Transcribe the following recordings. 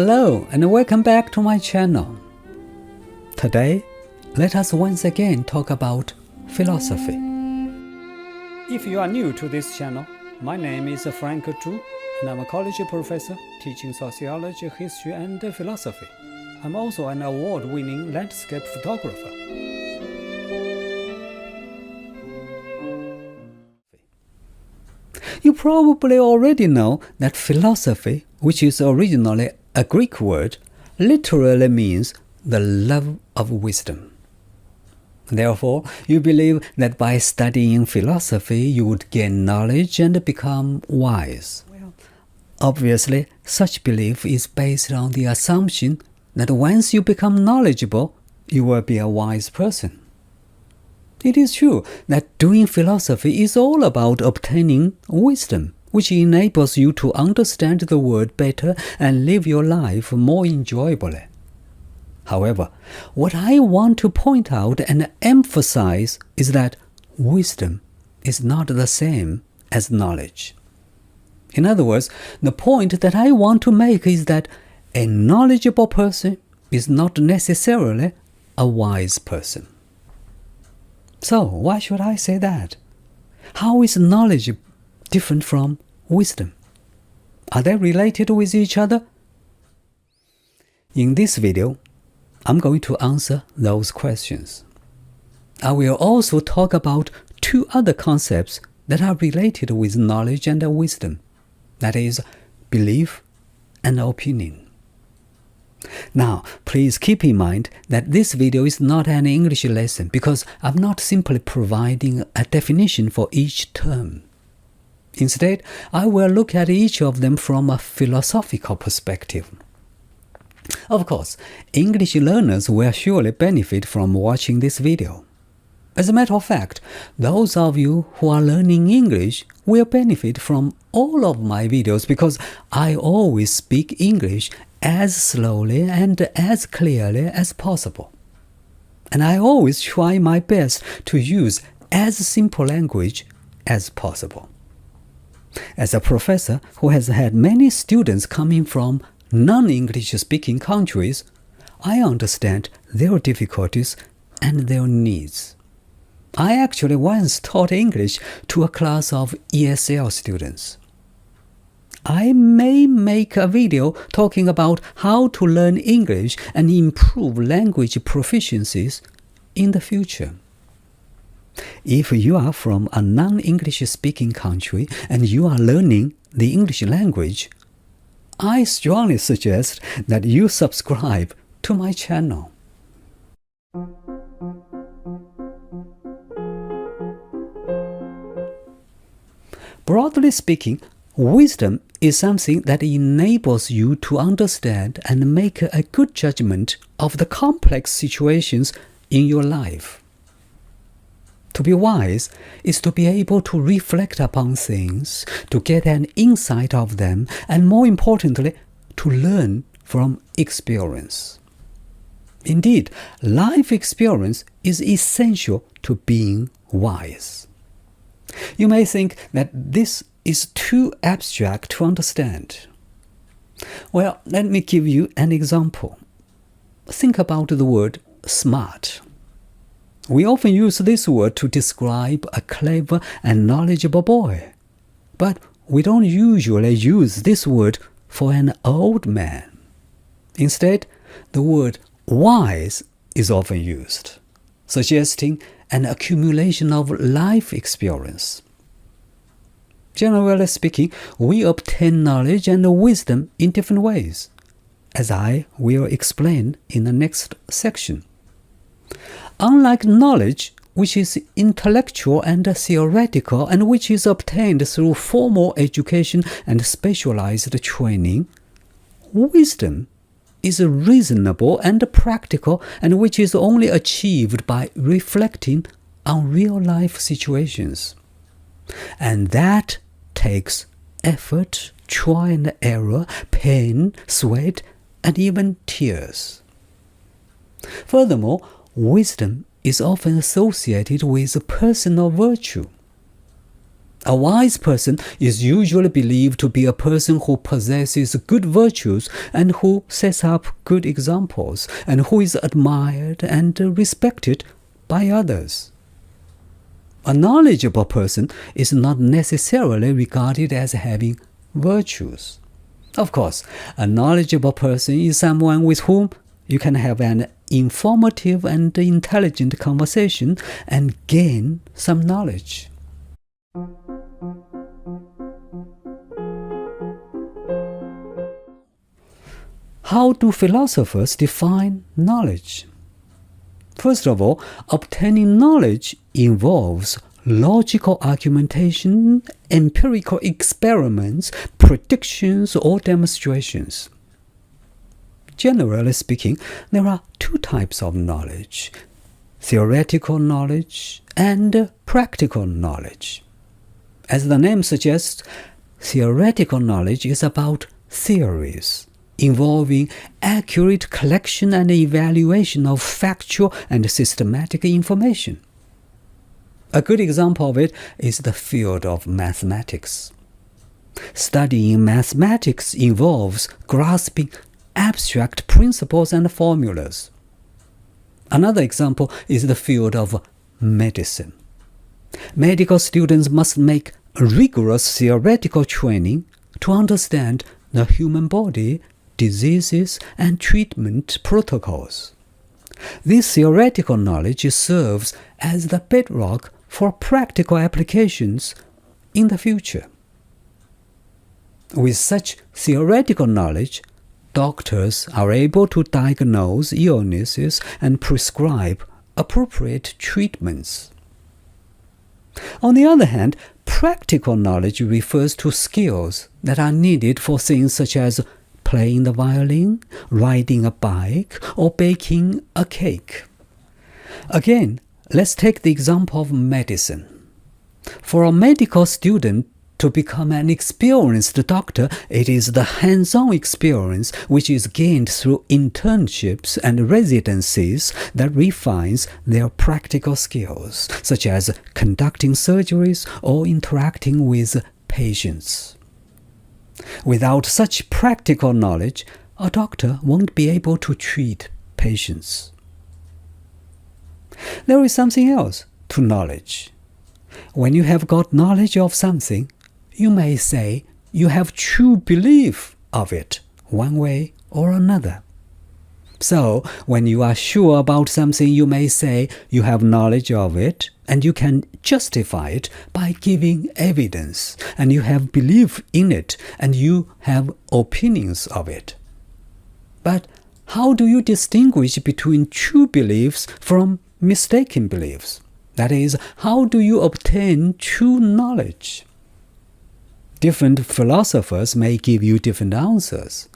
Hello and welcome back to my channel. Today, let us once again talk about philosophy. If you are new to this channel, my name is Frank Zhu and I'm a college professor teaching sociology, history and philosophy. I'm also an award-winning landscape photographer. You probably already know that philosophy, which is originally a Greek word, literally means the love of wisdom. Therefore, you believe that by studying philosophy you would gain knowledge and become wise. Obviously, such belief is based on the assumption that once you become knowledgeable, you will be a wise person. It is true that doing philosophy is all about obtaining wisdom, which enables you to understand the world better and live your life more enjoyably. However, what I want to point out and emphasize is that wisdom is not the same as knowledge. In other words, the point that I want to make is that a knowledgeable person is not necessarily a wise person. So, why should I say that? How is knowledge different from wisdom? Are they related with each other? In this video, I'm going to answer those questions. I will also talk about two other concepts that are related with knowledge and wisdom, that is, belief and opinion. Now, please keep in mind that this video is not an English lesson because I'm not simply providing a definition for each term. Instead, I will look at each of them from a philosophical perspective. Of course, English learners will surely benefit from watching this video. As a matter of fact, those of you who are learning English will benefit from all of my videos because I always speak English as slowly and as clearly as possible. And I always try my best to use as simple language as possible. As a professor who has had many students coming from non-English speaking countries, I understand their difficulties and their needs. I actually once taught English to a class of ESL students. I may make a video talking about how to learn English and improve language proficiencies in the future. If you are from a non-English speaking country and you are learning the English language, I strongly suggest that you subscribe to my channel. Broadly speaking, wisdom is something that enables you to understand and make a good judgment of the complex situations in your life. To be wise is to be able to reflect upon things, to get an insight of them, and more importantly, to learn from experience. Indeed, life experience is essential to being wise. You may think that this is too abstract to understand. Well, let me give you an example. Think about the word smart. We often use this word to describe a clever and knowledgeable boy, but we don't usually use this word for an old man. Instead, the word wise is often used, suggesting an accumulation of life experience. Generally speaking, we obtain knowledge and wisdom in different ways, as I will explain in the next section. Unlike knowledge, which is intellectual and theoretical and which is obtained through formal education and specialized training, wisdom is reasonable and practical and which is only achieved by reflecting on real-life situations. And that takes effort, trial and error, pain, sweat, and even tears. Furthermore, wisdom is often associated with personal virtue. A wise person is usually believed to be a person who possesses good virtues and who sets up good examples and who is admired and respected by others. A knowledgeable person is not necessarily regarded as having virtues. Of course, a knowledgeable person is someone with whom you can have an informative and intelligent conversation and gain some knowledge. How do philosophers define knowledge? First of all, obtaining knowledge involves logical argumentation, empirical experiments, predictions, or demonstrations. Generally speaking, there are two types of knowledge: theoretical knowledge and practical knowledge. As the name suggests, theoretical knowledge is about theories, involving accurate collection and evaluation of factual and systematic information. A good example of it is the field of mathematics. Studying mathematics involves grasping abstract principles and formulas. Another example is the field of medicine. Medical students must make rigorous theoretical training to understand the human body, diseases, and treatment protocols. This theoretical knowledge serves as the bedrock for practical applications in the future. With such theoretical knowledge, doctors are able to diagnose illnesses and prescribe appropriate treatments. On the other hand, practical knowledge refers to skills that are needed for things such as playing the violin, riding a bike, or baking a cake. Again, let's take the example of medicine. For a medical student to become an experienced doctor, it is the hands-on experience which is gained through internships and residencies that refines their practical skills, such as conducting surgeries or interacting with patients. Without such practical knowledge, a doctor won't be able to treat patients. There is something else to knowledge. When you have got knowledge of something, you may say you have true belief of it, one way or another. So, when you are sure about something, you may say you have knowledge of it, and you can justify it by giving evidence, and you have belief in it, and you have opinions of it. But how do you distinguish between true beliefs from mistaken beliefs? That is, how do you obtain true knowledge? Different philosophers may give you different answers.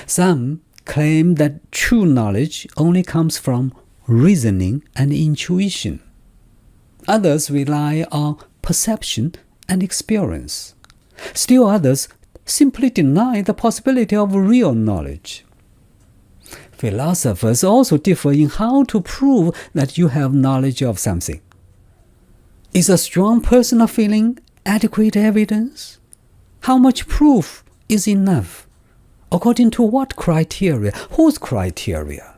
Some claim that true knowledge only comes from reasoning and intuition. Others rely on perception and experience. Still others simply deny the possibility of real knowledge. Philosophers also differ in how to prove that you have knowledge of something. Is a strong personal feeling adequate evidence? How much proof is enough? According to what criteria? Whose criteria?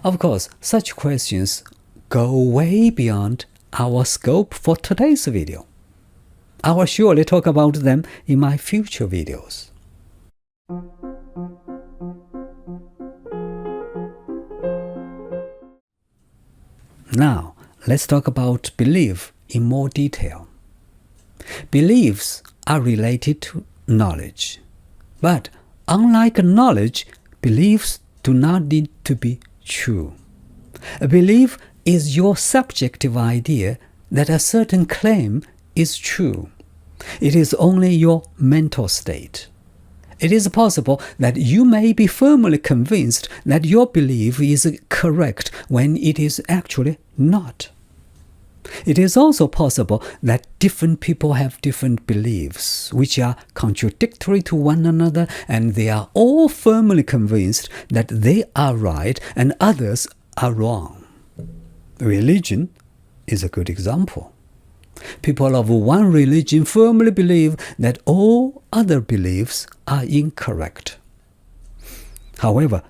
Of course, such questions go way beyond our scope for today's video. I will surely talk about them in my future videos. Now, let's talk about belief in more detail. Beliefs are related to knowledge. But unlike knowledge, beliefs do not need to be true. A belief is your subjective idea that a certain claim is true. It is only your mental state. It is possible that you may be firmly convinced that your belief is correct when it is actually not. It is also possible that different people have different beliefs, which are contradictory to one another, and they are all firmly convinced that they are right and others are wrong. Religion is a good example. People of one religion firmly believe that all other beliefs are incorrect. However,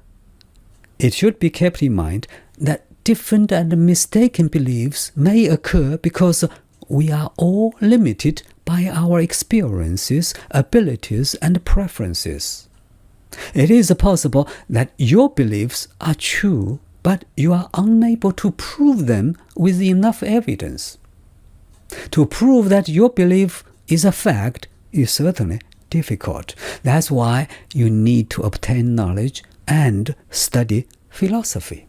it should be kept in mind that different and mistaken beliefs may occur because we are all limited by our experiences, abilities, and preferences. It is possible that your beliefs are true, but you are unable to prove them with enough evidence. To prove that your belief is a fact is certainly difficult. That's why you need to obtain knowledge and study philosophy.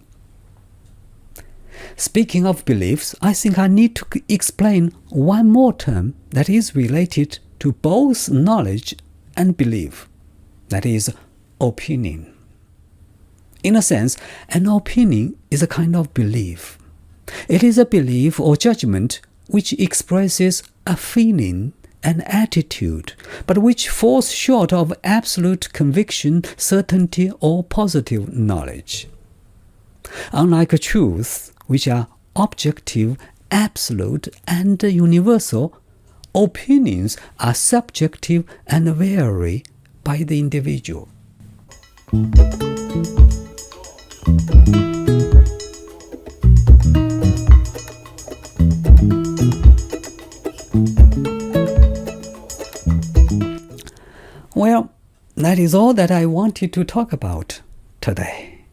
Speaking of beliefs, I think I need to explain one more term that is related to both knowledge and belief. That is, opinion. In a sense, an opinion is a kind of belief. It is a belief or judgment which expresses a feeling, an attitude, but which falls short of absolute conviction, certainty, or positive knowledge. Unlike truth, which are objective, absolute, and universal, opinions are subjective and vary by the individual. Well, that is all that I wanted to talk about today.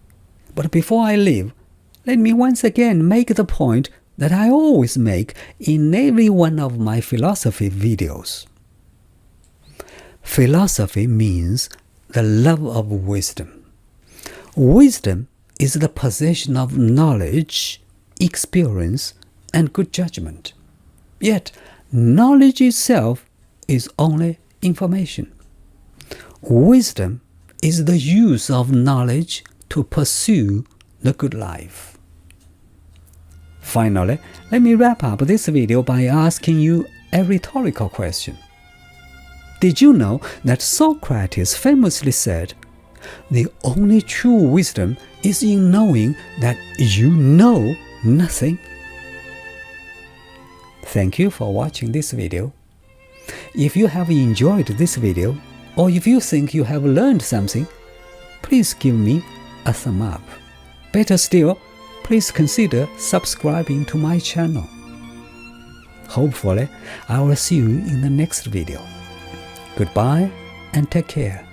But before I leave, let me once again make the point that I always make in every one of my philosophy videos. Philosophy means the love of wisdom. Wisdom is the possession of knowledge, experience, and good judgment. Yet, knowledge itself is only information. Wisdom is the use of knowledge to pursue the good life. Finally, let me wrap up this video by asking you a rhetorical question. Did you know that Socrates famously said, "The only true wisdom is in knowing that you know nothing"? Thank you for watching this video. If you have enjoyed this video, or if you think you have learned something, please give me a thumb up. Better still, please consider subscribing to my channel. Hopefully, I will see you in the next video. Goodbye and take care.